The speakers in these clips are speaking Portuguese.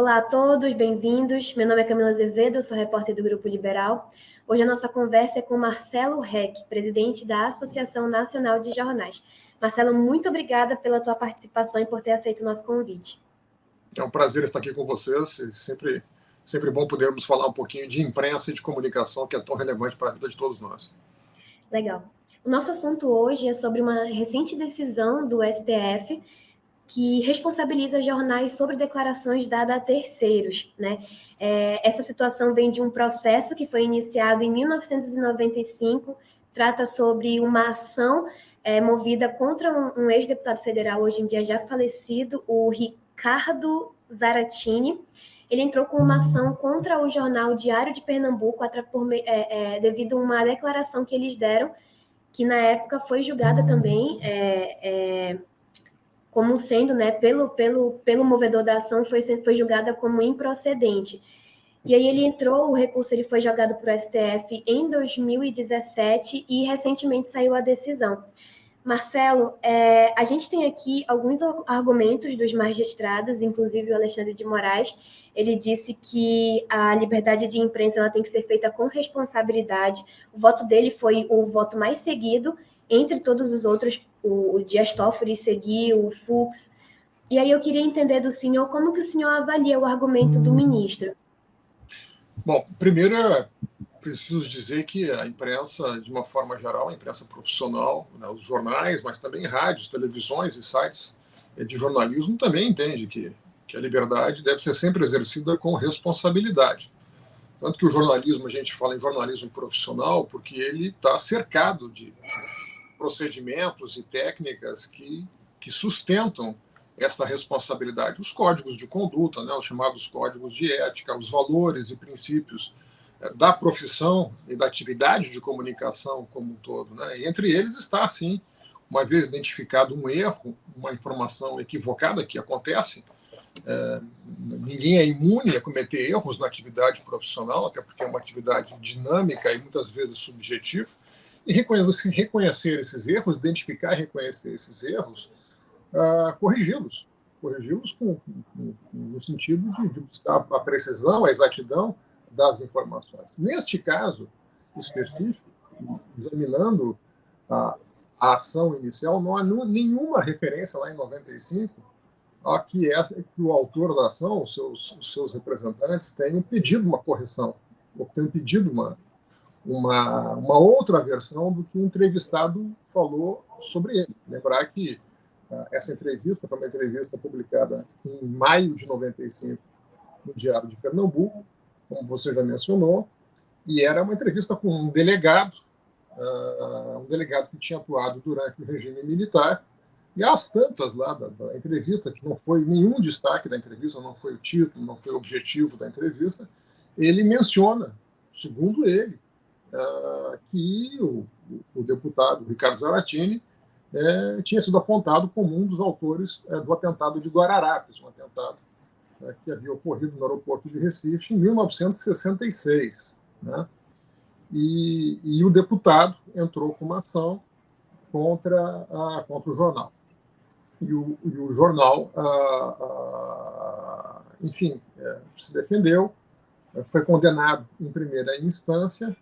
Olá a todos, bem-vindos. Meu nome é Camila Azevedo, eu sou repórter do Grupo Liberal. Hoje a nossa conversa é com Marcelo Reck, presidente da Associação Nacional de Jornais. Marcelo, muito obrigada pela tua participação e por ter aceito o nosso convite. É um prazer estar aqui com vocês. Sempre bom podermos falar um pouquinho de imprensa e de comunicação, que é tão relevante para a vida de todos nós. Legal. O nosso assunto hoje é sobre uma recente decisão do STF que responsabiliza jornais sobre declarações dadas a terceiros, né? Essa situação vem de um processo que foi iniciado em 1995, trata sobre uma ação movida contra um ex-deputado federal, hoje em dia já falecido, o Ricardo Zaratini. Ele entrou com uma ação contra o jornal Diário de Pernambuco devido a uma declaração que eles deram, que na época foi julgada também como sendo, né, pelo movedor da ação, foi julgada como improcedente. E aí o recurso ele foi jogado para o STF em 2017 e recentemente saiu a decisão. Marcelo, a gente tem aqui alguns argumentos dos magistrados, inclusive o Alexandre de Moraes. Ele disse que a liberdade de imprensa ela tem que ser feita com responsabilidade. O voto dele foi o voto mais seguido entre todos os outros, o Dias Toffoli seguiu, o Fux. E aí eu queria entender do senhor como que o senhor avalia o argumento do ministro. Bom, primeiro preciso dizer que a imprensa, de uma forma geral, a imprensa profissional, né, os jornais, mas também rádios, televisões e sites de jornalismo também entende que a liberdade deve ser sempre exercida com responsabilidade. Tanto que o jornalismo, a gente fala em jornalismo profissional, porque ele está cercado de procedimentos e técnicas que sustentam essa responsabilidade. Os códigos de conduta, né, os chamados códigos de ética, os valores e princípios da profissão e da atividade de comunicação como um todo, né? E entre eles está, assim, uma vez identificado um erro, uma informação equivocada que acontece, ninguém é imune a cometer erros na atividade profissional, até porque é uma atividade dinâmica e muitas vezes subjetiva, e reconhecer esses erros, identificar e reconhecer esses erros, corrigi-los no sentido de buscar a precisão, a exatidão das informações. Neste caso específico, examinando a ação inicial, não há nenhuma referência lá em 95 a que o autor da ação, os seus representantes, tenham pedido uma correção, ou tenham pedido uma outra versão do que o entrevistado falou sobre ele. Lembrar que essa entrevista foi uma entrevista publicada em maio de 95 no Diário de Pernambuco, como você já mencionou, e era uma entrevista com um delegado que tinha atuado durante o regime militar, e as tantas lá da entrevista, que não foi nenhum destaque da entrevista, não foi o título, não foi o objetivo da entrevista, ele menciona, segundo ele, que o deputado Ricardo Zaratini tinha sido apontado como um dos autores do atentado de Guararapes, um atentado que havia ocorrido no aeroporto de Recife em 1966. Né? E o deputado entrou com uma ação contra o jornal. E o jornal, enfim, se defendeu, foi condenado em primeira instância,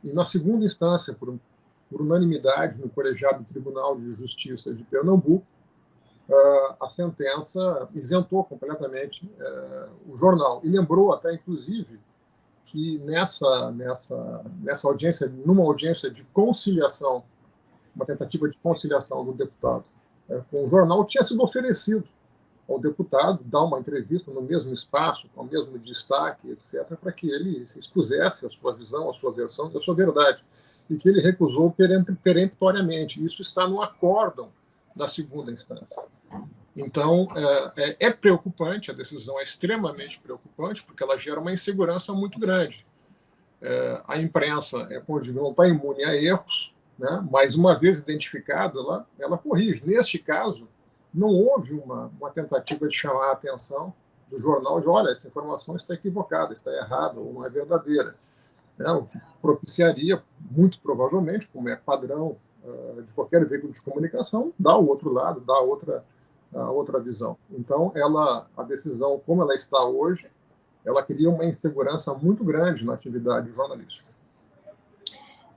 e na segunda instância, por unanimidade, no colegiado do Tribunal de Justiça de Pernambuco, a sentença isentou completamente o jornal. E lembrou até, inclusive, que nessa audiência, numa audiência de conciliação, uma tentativa de conciliação do deputado com o jornal, tinha sido oferecido ao deputado dar uma entrevista no mesmo espaço, com o mesmo destaque, etc., para que ele se expusesse a sua visão, a sua versão, a sua verdade, e que ele recusou peremptoriamente. Isso está no acórdão da segunda instância. Então, é preocupante, a decisão é extremamente preocupante, porque ela gera uma insegurança muito grande. A imprensa, como digo, não está imune a erros, né? Mas uma vez identificada, ela corrige. Neste caso, não houve uma tentativa de chamar a atenção do jornal de, olha, essa informação está equivocada, está errada ou não é verdadeira. O que propiciaria, muito provavelmente, como é padrão de qualquer veículo de comunicação, dar o outro lado, dar outra a outra visão. Então, a decisão, como ela está hoje, ela cria uma insegurança muito grande na atividade jornalística.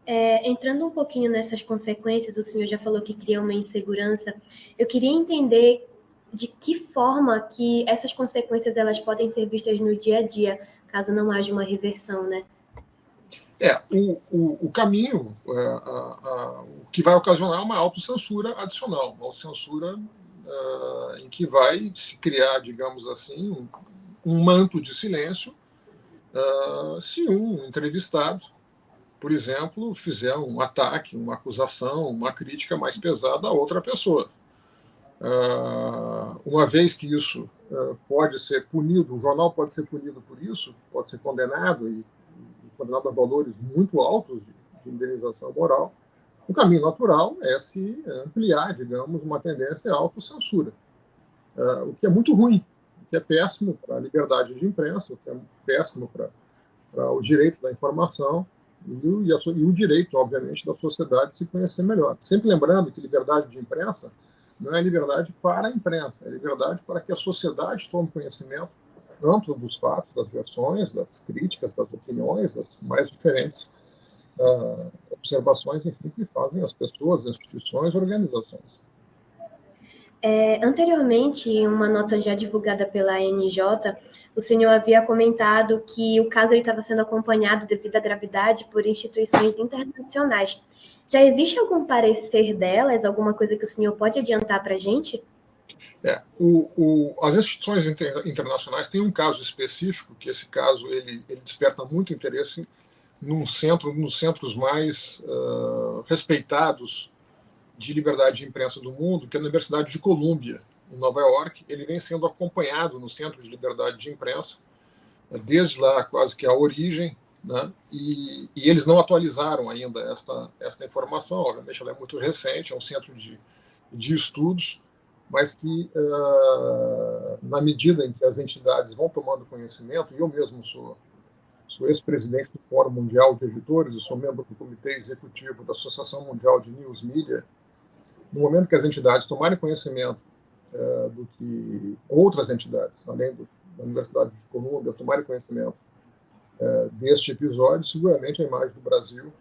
Entrando um pouquinho nessas consequências, o senhor já falou que cria uma insegurança. Eu queria entender de que forma que essas consequências elas podem ser vistas no dia a dia, caso não haja uma reversão, né? O caminho, o que vai ocasionar uma autocensura adicional, uma autocensura em que vai se criar, digamos assim, um manto de silêncio se um entrevistado, por exemplo, fizer um ataque, uma acusação, uma crítica mais pesada a outra pessoa. Uma vez que isso pode ser punido, o jornal pode ser punido por isso, pode ser condenado e condenado a valores muito altos de indenização moral, o caminho natural é se ampliar, digamos, uma tendência à autocensura, o que é muito ruim, o que é péssimo para a liberdade de imprensa, o que é péssimo para o direito da informação e o direito, obviamente, da sociedade se conhecer melhor. Sempre lembrando que liberdade de imprensa não é liberdade para a imprensa, é liberdade para que a sociedade tome conhecimento amplo dos fatos, das versões, das críticas, das opiniões, das mais diferentes observações, enfim, que fazem as pessoas, as instituições, organizações. Anteriormente, em uma nota já divulgada pela ANJ, o senhor havia comentado que o caso estava sendo acompanhado, devido à gravidade, por instituições internacionais. Já existe algum parecer delas, alguma coisa que o senhor pode adiantar para a gente? As instituições internacionais têm um caso específico, que esse caso ele desperta muito interesse nos centros mais respeitados de liberdade de imprensa do mundo, que é a Universidade de Colômbia, em Nova York. Ele vem sendo acompanhado no Centro de Liberdade de Imprensa, desde lá quase que a origem, né? E eles não atualizaram ainda esta informação, obviamente ela é muito recente, é um centro de estudos, mas que, na medida em que as entidades vão tomando conhecimento, e eu mesmo sou ex-presidente do Fórum Mundial de Editores, eu sou membro do Comitê Executivo da Associação Mundial de News Media, no momento que as entidades tomarem conhecimento do que outras entidades, além da Universidade de Colômbia, tomarem conhecimento deste episódio, seguramente a imagem do Brasil,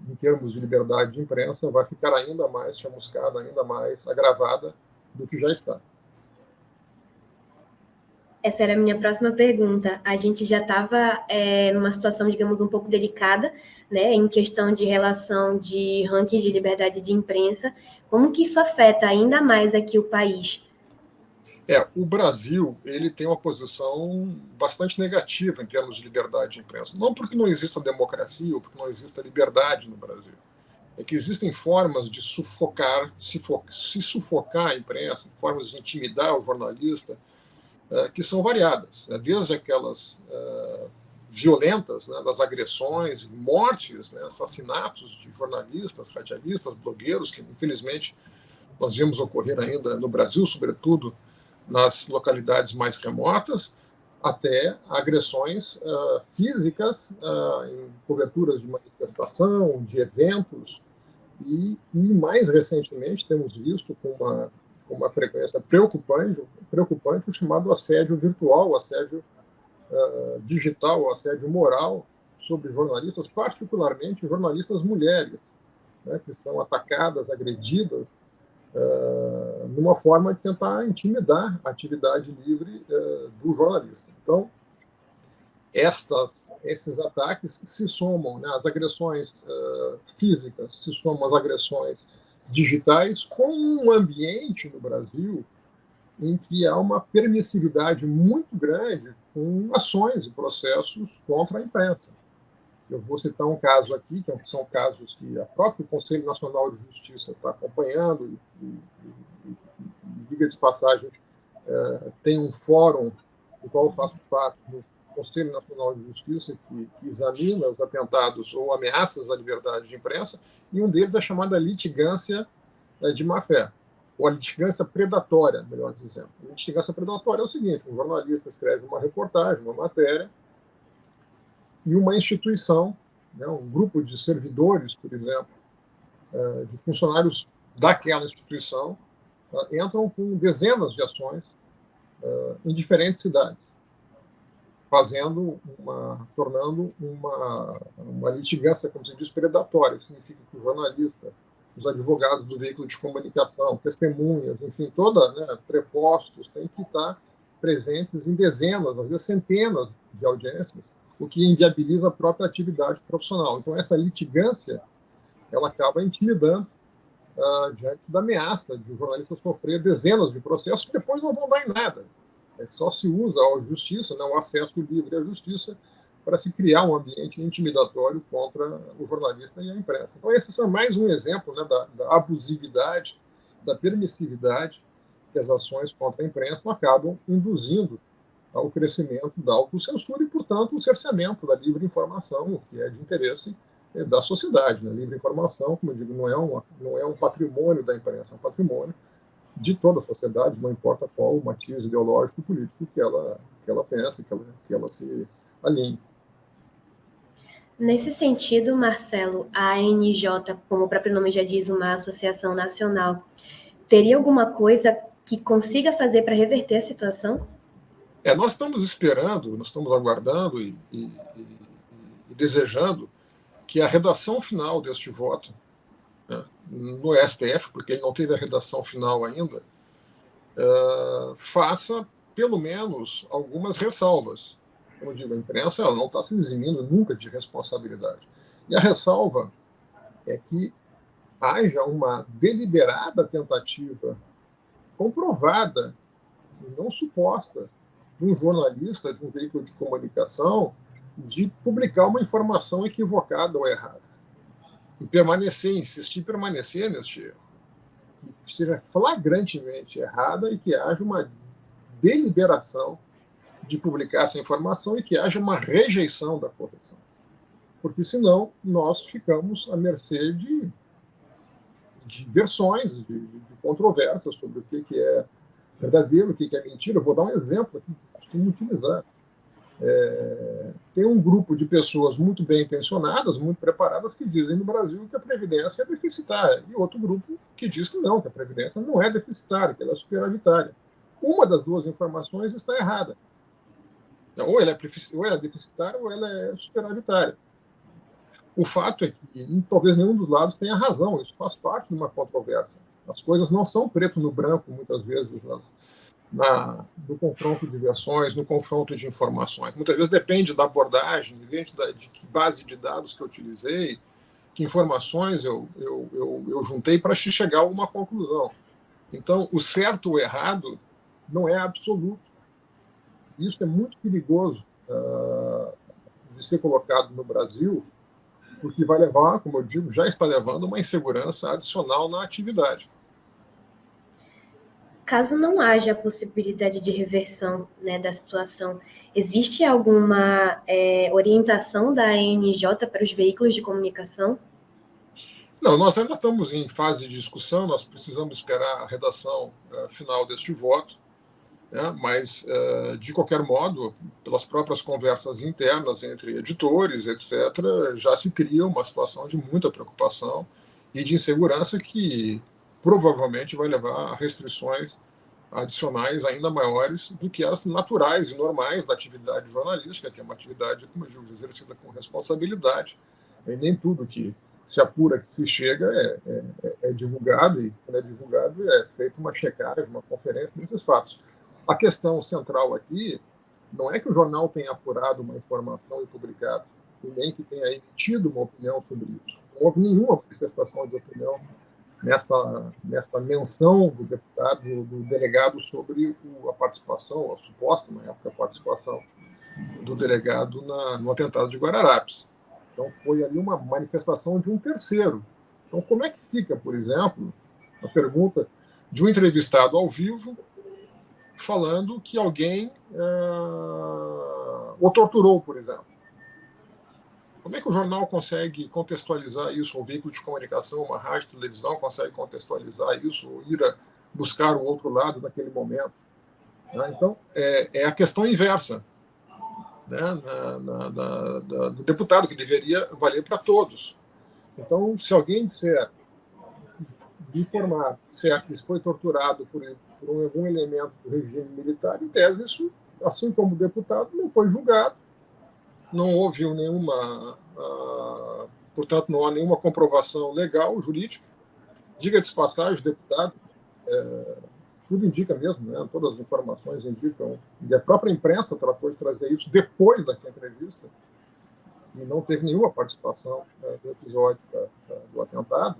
em termos de liberdade de imprensa, vai ficar ainda mais chamuscada, ainda mais agravada do que já está. Essa era a minha próxima pergunta. A gente já estava numa situação, digamos, um pouco delicada, né, em questão de relação de ranking de liberdade de imprensa. Como que isso afeta ainda mais aqui o país? O Brasil ele tem uma posição bastante negativa em termos de liberdade de imprensa. Não porque não exista democracia ou porque não exista liberdade no Brasil. É que existem formas de sufocar, se sufocar a imprensa, formas de intimidar o jornalista, que são variadas, né? Desde aquelas violentas, né, das agressões, mortes, né, assassinatos de jornalistas, radialistas, blogueiros, que infelizmente nós vimos ocorrer ainda no Brasil, sobretudo nas localidades mais remotas, até agressões físicas em coberturas de manifestação, de eventos, e mais recentemente temos visto com uma frequência preocupante o chamado assédio virtual, o assédio digital, o assédio moral sobre jornalistas, particularmente jornalistas mulheres, né, que são atacadas, agredidas, numa forma de tentar intimidar a atividade livre do jornalista. Então, esses ataques se somam, né, as agressões físicas, se somam às agressões digitais, com um ambiente no Brasil em que há uma permissividade muito grande com ações e processos contra a imprensa. Eu vou citar um caso aqui, que são casos que a próprio Conselho Nacional de Justiça está acompanhando, e diga de passagem, tem um fórum do qual eu faço parte, do Conselho Nacional de Justiça, que examina os atentados ou ameaças à liberdade de imprensa, e um deles é chamada litigância de má-fé, ou a litigância predatória, melhor dizendo. A litigância predatória é o seguinte: um jornalista escreve uma reportagem, uma matéria, e uma instituição, né, um grupo de servidores, por exemplo, de funcionários daquela instituição, entram com dezenas de ações em diferentes cidades, tornando uma litigância, como se diz, predatória. Significa que o jornalista, os advogados do veículo de comunicação, testemunhas, enfim, prepostos, têm que estar presentes em dezenas, às vezes centenas de audiências, o que inviabiliza a própria atividade profissional. Então, essa litigância, ela acaba intimidando diante da ameaça de o jornalista sofrer dezenas de processos que depois não vão dar em nada. Só se usa a justiça, o acesso livre à justiça, para se criar um ambiente intimidatório contra o jornalista e a imprensa. Então, esse é mais um exemplo da abusividade, da permissividade que as ações contra a imprensa acabam induzindo ao crescimento da autocensura e, portanto, o cerceamento da livre informação, o que é de interesse da sociedade. A livre informação, como eu digo, não é um patrimônio da imprensa, é um patrimônio de toda a sociedade, não importa qual o matiz ideológico e político que ela pensa, que ela se alinhe. Nesse sentido, Marcelo, a ANJ, como o próprio nome já diz, uma associação nacional, teria alguma coisa que consiga fazer para reverter a situação? Nós estamos esperando, nós estamos aguardando e desejando que a redação final deste voto, no STF, porque ele não teve a redação final ainda, faça pelo menos algumas ressalvas. Como eu digo, a imprensa ela não está se eximindo nunca de responsabilidade. E a ressalva é que haja uma deliberada tentativa comprovada, e não suposta, de um jornalista, de um veículo de comunicação, de publicar uma informação equivocada ou errada. E insistir em permanecer neste erro. Que seja flagrantemente errada e que haja uma deliberação de publicar essa informação e que haja uma rejeição da correção. Porque, senão, nós ficamos à mercê de versões, de controvérsias sobre o que é verdadeiro, o que é mentira. Eu vou dar um exemplo aqui que costumo utilizar. Tem um grupo de pessoas muito bem intencionadas, muito preparadas, que dizem no Brasil que a Previdência é deficitária, e outro grupo que diz que não, que a Previdência não é deficitária, que ela é superavitária. Uma das duas informações está errada. Ou ela é deficitária ou ela é superavitária. O fato é que talvez nenhum dos lados tenha razão, isso faz parte de uma controvérsia. As coisas não são preto no branco, muitas vezes, no confronto de versões, no confronto de informações. Muitas vezes depende da abordagem, depende de que base de dados que eu utilizei, que informações eu juntei para chegar a uma conclusão. Então, o certo ou o errado não é absoluto. Isso é muito perigoso de ser colocado no Brasil, porque vai levar, como eu digo, já está levando uma insegurança adicional na atividade. Caso não haja a possibilidade de reversão, da situação, existe alguma orientação da ANJ para os veículos de comunicação? Não, nós ainda estamos em fase de discussão, nós precisamos esperar a redação final deste voto, mas, de qualquer modo, pelas próprias conversas internas entre editores, etc., já se cria uma situação de muita preocupação e de insegurança que provavelmente vai levar a restrições adicionais ainda maiores do que as naturais e normais da atividade jornalística, que é uma atividade, como eu digo, exercida com responsabilidade. E nem tudo que se apura, que se chega, é divulgado, e quando é divulgado é feita uma checagem, uma conferência desses fatos. A questão central aqui não é que o jornal tenha apurado uma informação e publicado, e nem que tenha emitido uma opinião sobre isso. Não houve nenhuma manifestação de opinião nesta menção do deputado, do delegado, sobre a participação, a suposta, na época, a participação do delegado no atentado de Guararapes. Então, foi ali uma manifestação de um terceiro. Então, como é que fica, por exemplo, a pergunta de um entrevistado ao vivo falando que alguém o torturou, por exemplo? Como é que o jornal consegue contextualizar isso, um veículo de comunicação, uma rádio, televisão, consegue contextualizar isso, ou ir buscar o outro lado naquele momento? Então, é a questão inversa, do deputado, que deveria valer para todos. Então, se alguém disser de informar se foi torturado por algum elemento do regime militar, em tese, isso, assim como deputado, não foi julgado, não houve nenhuma, portanto, não há nenhuma comprovação legal, jurídica. Diga-se de passagem, deputado, tudo indica mesmo, né? Todas as informações indicam, e a própria imprensa tratou de trazer isso depois daquela entrevista, e não teve nenhuma participação do episódio do atentado,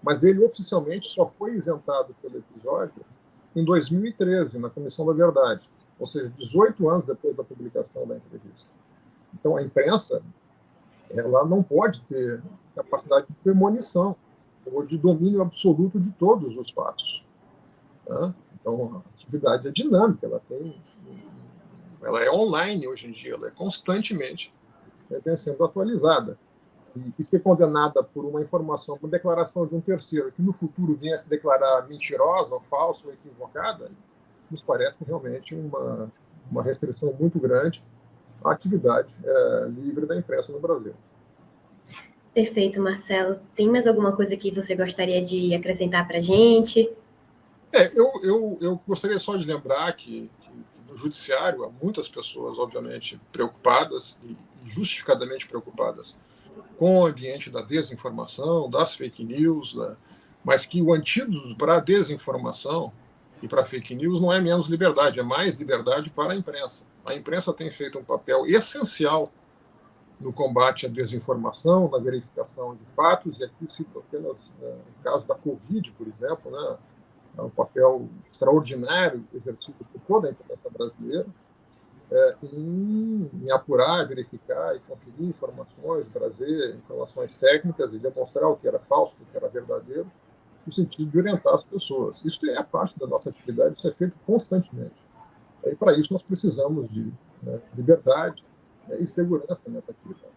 mas ele oficialmente só foi isentado pelo episódio em 2013, na Comissão da Verdade, ou seja, 18 anos depois da publicação da entrevista. Então, a imprensa, ela não pode ter capacidade de premonição ou de domínio absoluto de todos os fatos. Tá? Então, a atividade é dinâmica, ela é online hoje em dia, ela é constantemente sendo atualizada. E ser condenada por uma informação, por declaração de um terceiro, que no futuro venha a se declarar mentirosa, ou falsa, ou equivocada, nos parece realmente uma restrição muito grande à atividade livre da imprensa no Brasil. Perfeito, Marcelo. Tem mais alguma coisa que você gostaria de acrescentar para a gente? Eu gostaria só de lembrar que no judiciário há muitas pessoas, obviamente, preocupadas e justificadamente preocupadas com o ambiente da desinformação, das fake news, mas que o antídoto para a desinformação e para a fake news não é menos liberdade, é mais liberdade para a imprensa. A imprensa tem feito um papel essencial no combate à desinformação, na verificação de fatos, e aqui cito apenas o caso da Covid, por exemplo, né? É um papel extraordinário exercido por toda a imprensa brasileira em apurar, verificar e conferir informações, trazer informações técnicas e demonstrar o que era falso, o que era verdadeiro, no sentido de orientar as pessoas. Isso é parte da nossa atividade, isso é feito constantemente. E para isso nós precisamos de liberdade e segurança nessa atividade.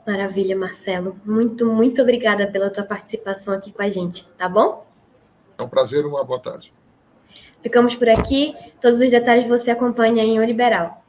Maravilha, Marcelo. Muito, muito obrigada pela tua participação aqui com a gente, tá bom? É um prazer, uma boa tarde. Ficamos por aqui. Todos os detalhes você acompanha em O Liberal.